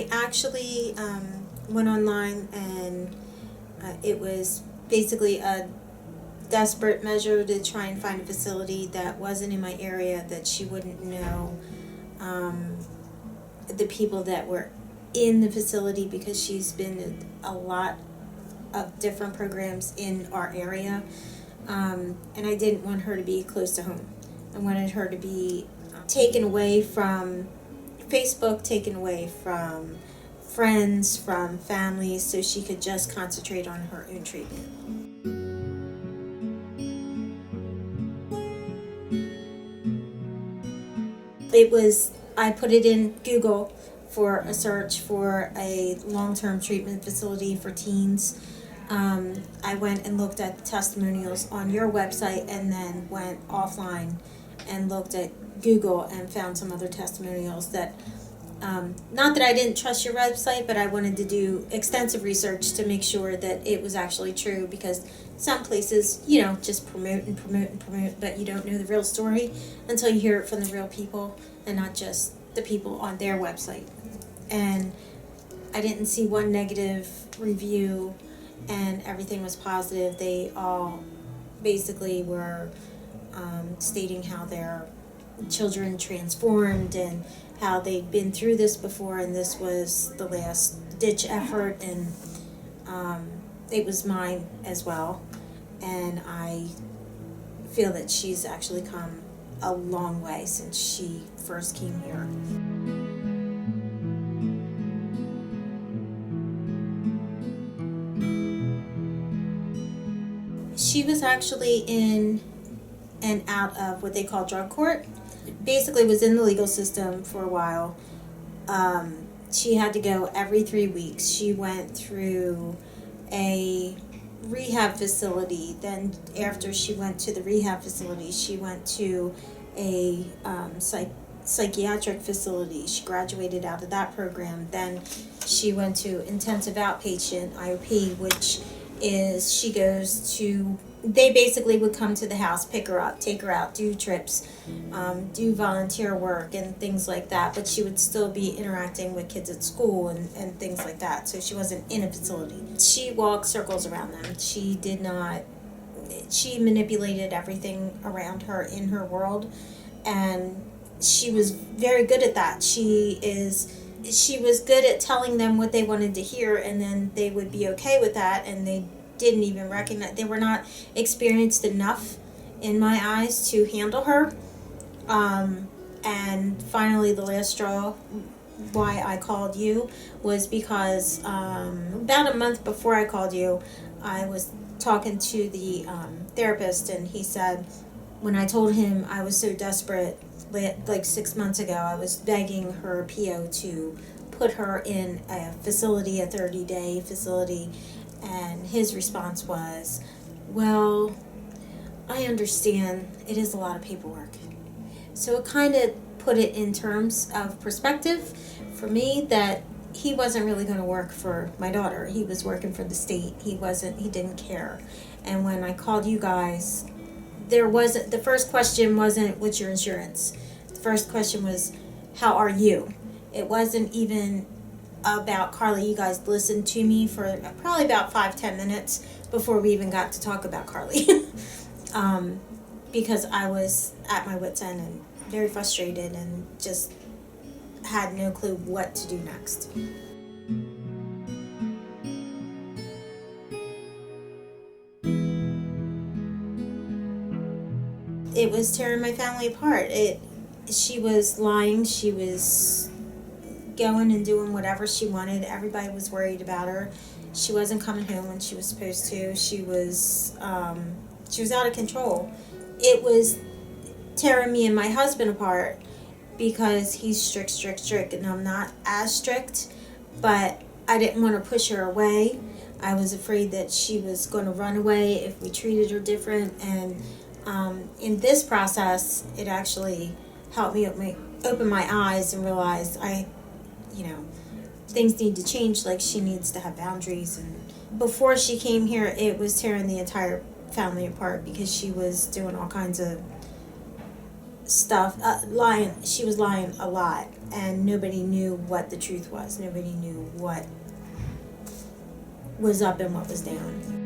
I actually went online, and it was basically a desperate measure to try and find a facility that wasn't in my area, that she wouldn't know the people that were in the facility, because she's been in a lot of different programs in our area. And I didn't want her to be close to home. I wanted her to be taken away from Facebook, taken away from friends, from family, so she could just concentrate on her own treatment. I put it in Google for a search for a long-term treatment facility for teens. I went and looked at the testimonials on your website, and then went offline and looked at Google and found some other testimonials that, not that I didn't trust your website, but I wanted to do extensive research to make sure that it was actually true, because some places, just promote and promote and promote, but you don't know the real story until you hear it from the real people, and not just the people on their website. And I didn't see one negative review, and everything was positive. They all basically were stating how their children transformed, and how they'd been through this before, and this was the last ditch effort, and it was mine as well. And I feel that she's actually come a long way since she first came here. She was actually in and out of what they call drug court. Basically was in the legal system for a while. She had to go every 3 weeks. She went through a rehab facility. Then after she went to the rehab facility, she went to a psychiatric facility. She graduated out of that program. Then she went to intensive outpatient, IOP, which is they basically would come to the house, pick her up, take her out, do trips, do volunteer work and things like that, but she would still be interacting with kids at school and things like that, so she wasn't in a facility. She walked circles around them. She manipulated everything around her in her world, and she was very good at that. She was good at telling them what they wanted to hear, and then they would be okay with that, and they didn't even recognize, they were not experienced enough in my eyes to handle her. And finally, the last straw why I called you was because about a month before I called you, I was talking to the therapist, and he said, when I told him I was so desperate, like 6 months ago, I was begging her PO to put her in a facility, a 30-day facility, and his response was, well, I understand it is a lot of paperwork. So it kind of put it in terms of perspective for me that he wasn't really going to work for my daughter. He was working for the state. He didn't care. And when I called you guys, the first question wasn't, what's your insurance? The first question was, how are you? It wasn't even about Carly. You guys listened to me for probably about 5-10 minutes before we even got to talk about Carly. Because I was at my wit's end and very frustrated and just had no clue what to do next. It was tearing my family apart. She was lying. She was going and doing whatever she wanted. Everybody was worried about her. She wasn't coming home when she was supposed to. She was out of control. It was tearing me and my husband apart because he's strict, and I'm not as strict, but I didn't want to push her away. I was afraid that she was going to run away if we treated her different, and in this process, it actually helped me open my eyes and realize things need to change. Like, she needs to have boundaries. And before she came here, it was tearing the entire family apart because she was doing all kinds of stuff, lying. She was lying a lot, and nobody knew what the truth was. Nobody knew what was up and what was down.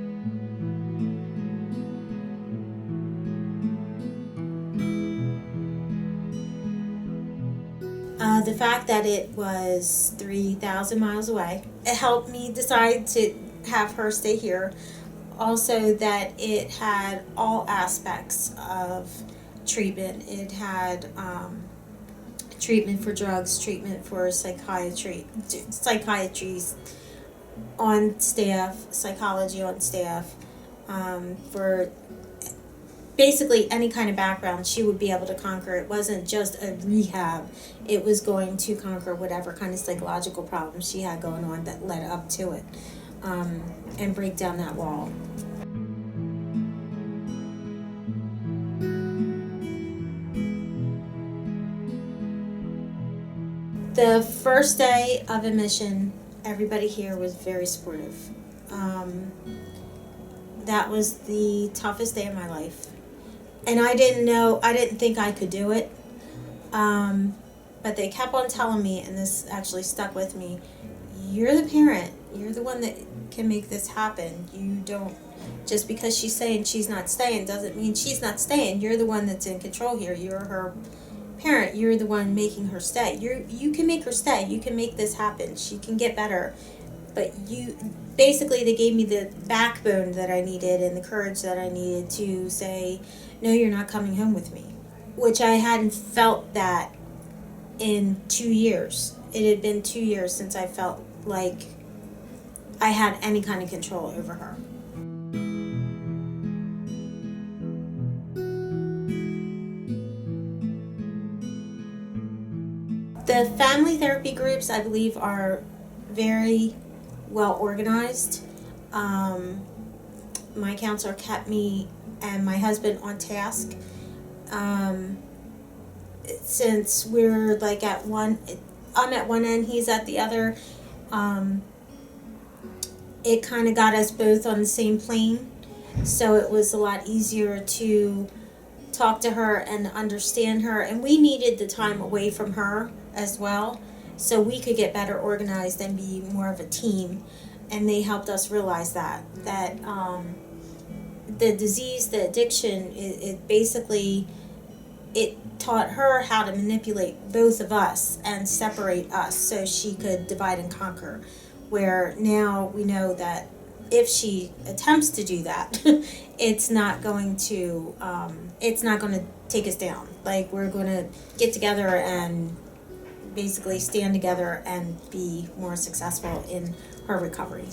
The fact that it was 3,000 miles away, it helped me decide to have her stay here. Also, that it had all aspects of treatment. It had treatment for drugs, treatment for psychiatry on staff, psychology on staff, for basically any kind of background she would be able to conquer. It wasn't just a rehab. It was going to conquer whatever kind of psychological problems she had going on that led up to it, and break down that wall. The first day of admission, everybody here was very supportive. That was the toughest day of my life. And I didn't think I could do it. But they kept on telling me, and this actually stuck with me, you're the parent. You're the one that can make this happen. You don't, just because she's saying she's not staying doesn't mean she's not staying. You're the one that's in control here. You're her parent. You're the one making her stay. You can make her stay. You can make this happen. She can get better. But basically they gave me the backbone that I needed and the courage that I needed to say, no, you're not coming home with me. Which I hadn't felt that in 2 years. It had been 2 years since I felt like I had any kind of control over her. The family therapy groups, I believe, are very well organized. My counselor kept me and my husband on task. Since we're like I'm at one end, he's at the other, it kind of got us both on the same plane. So it was a lot easier to talk to her and understand her. And we needed the time away from her as well, so we could get better organized and be more of a team. And they helped us realize that the disease, the addiction, it basically, it taught her how to manipulate both of us and separate us so she could divide and conquer. Where now we know that if she attempts to do that, it's not going to take us down. Like, we're going to get together and basically stand together and be more successful in her recovery.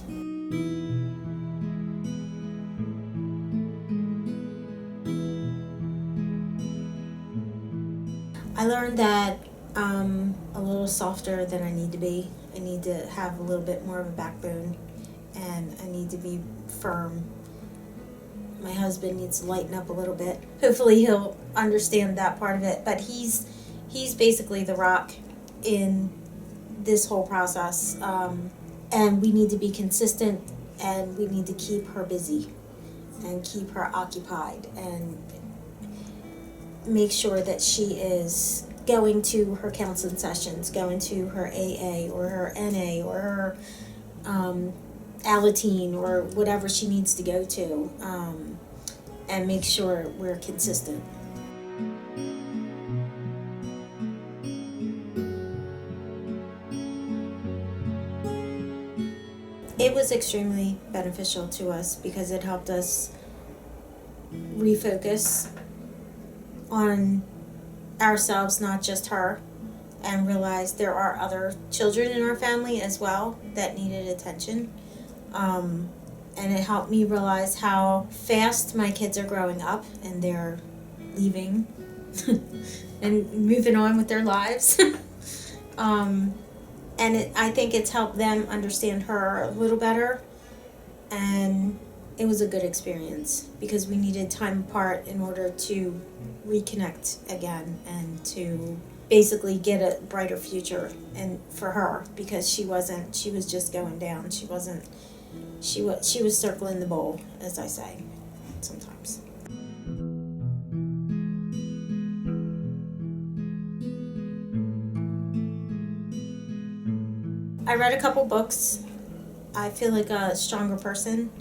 I learned that I'm a little softer than I need to be. I need to have a little bit more of a backbone, and I need to be firm. My husband needs to lighten up a little bit. Hopefully he'll understand that part of it, but he's basically the rock in this whole process, and we need to be consistent, and we need to keep her busy and keep her occupied and make sure that she is going to her counseling sessions, going to her AA or her NA or her Alateen or whatever she needs to go to, and make sure we're consistent. It was extremely beneficial to us because it helped us refocus on ourselves, not just her, and realize there are other children in our family as well that needed attention. And it helped me realize how fast my kids are growing up and they're leaving and moving on with their lives. And I think it's helped them understand her a little better, and it was a good experience because we needed time apart in order to reconnect again and to basically get a brighter future and for her, because she was just going down. She was circling the bowl, as I say sometimes. I read a couple books. I feel like a stronger person.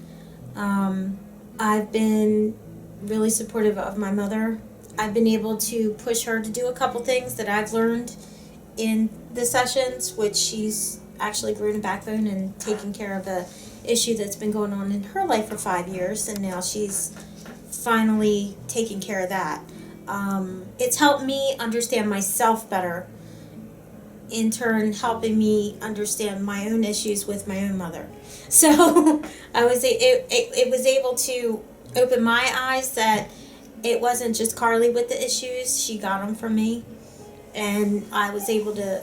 I've been really supportive of my mother. I've been able to push her to do a couple things that I've learned in the sessions, which she's actually grown a backbone and taken care of a issue that's been going on in her life for 5 years, and now she's finally taking care of that. It's helped me understand myself better, in turn helping me understand my own issues with my own mother. So it was able to open my eyes that it wasn't just Carly with the issues, she got them from me, and I was able to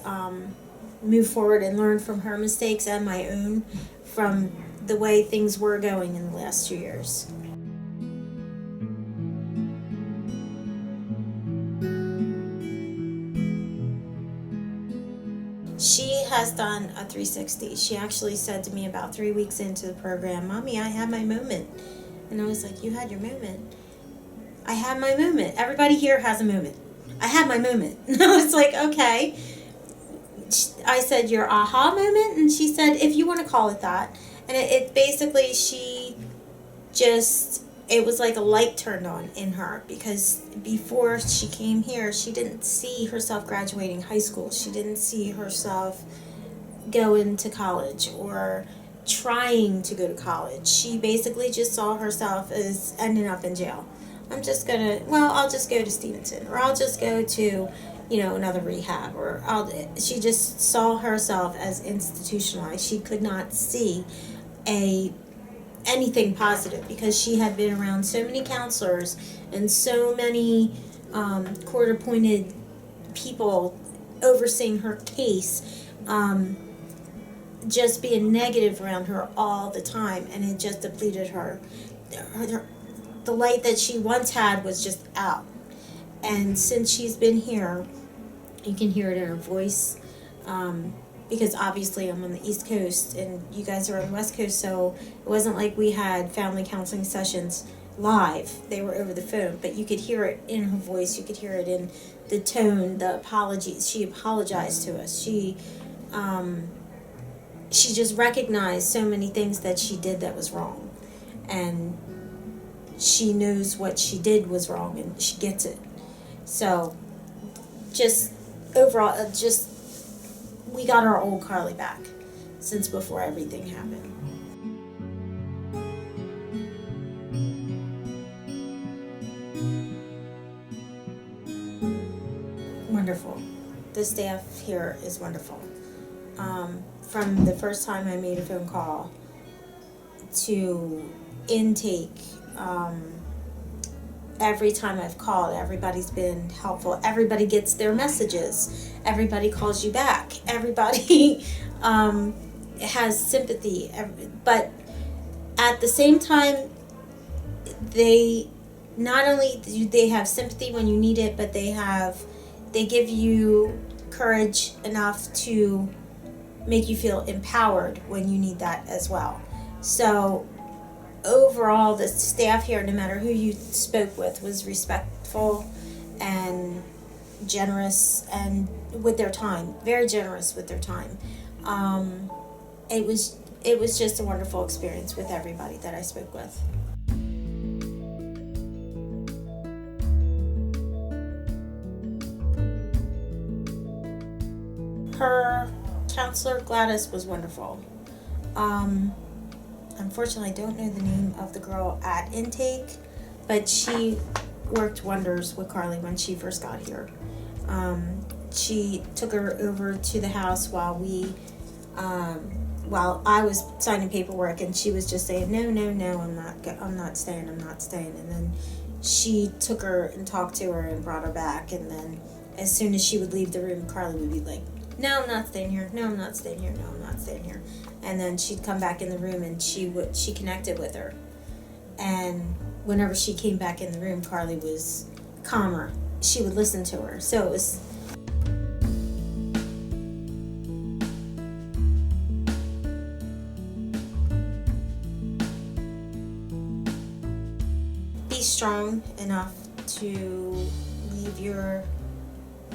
move forward and learn from her mistakes and my own from the way things were going in the last 2 years. She has done a 360. She actually said to me about 3 weeks into the program, "Mommy, I had my moment." And I was like, "You had your moment?" "I had my moment. Everybody here has a moment." "I had my moment." And I was like, "Okay." I said, "Your aha moment?" And she said, "If you want to call it that." And it basically, it was like a light turned on in her, because before she came here, she didn't see herself graduating high school. She didn't see herself going to college or trying to go to college. She basically just saw herself as ending up in jail. I'll just go to Stevenson, or I'll just go to, another rehab, she just saw herself as institutionalized. She could not see anything positive, because she had been around so many counselors and so many court-appointed people overseeing her case, just being negative around her all the time, and it just depleted her. The light that she once had was just out. And since she's been here, you can hear it in her voice, because obviously I'm on the East Coast and you guys are on the West Coast, so it wasn't like we had family counseling sessions live. They were over the phone, but you could hear it in her voice. You could hear it in the tone, the apologies. She apologized to us. She just recognized so many things that she did that was wrong, and she knows what she did was wrong, and she gets it. So just overall, we got our old Carly back since before everything happened. Wonderful. The staff here is wonderful. From the first time I made a phone call to intake, every time I've called, everybody's been helpful. Everybody gets their messages. Everybody calls you back. Everybody has sympathy. But at the same time, they not only do they have sympathy when you need it, but they give you courage enough to make you feel empowered when you need that as well. So overall, the staff here, no matter who you spoke with, was respectful and generous, and with their time, very generous with their time. It was just a wonderful experience with everybody that I spoke with. Her counselor Gladys was wonderful. Unfortunately, I don't know the name of the girl at intake, but she worked wonders with Carly when she first got here. She took her over to the house while I was signing paperwork, and she was just saying, no, I'm not staying. And then she took her and talked to her and brought her back, and then as soon as she would leave the room, Carly would be like, "No, I'm not staying here. No, I'm not staying here. No, I'm not staying here." And then she'd come back in the room, and she connected with her. And whenever she came back in the room, Carly was calmer. She would listen to her. So it was be strong enough to leave your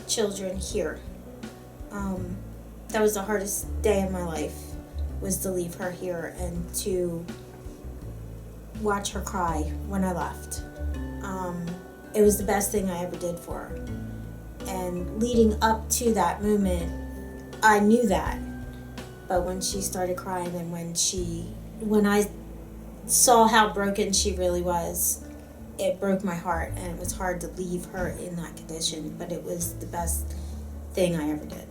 children here. that was the hardest day of my life, was to leave her here and to watch her cry when I left. It was the best thing I ever did for her. And leading up to that moment, I knew that. But when she started crying and when I saw how broken she really was, it broke my heart, and it was hard to leave her in that condition, but it was the best thing I ever did.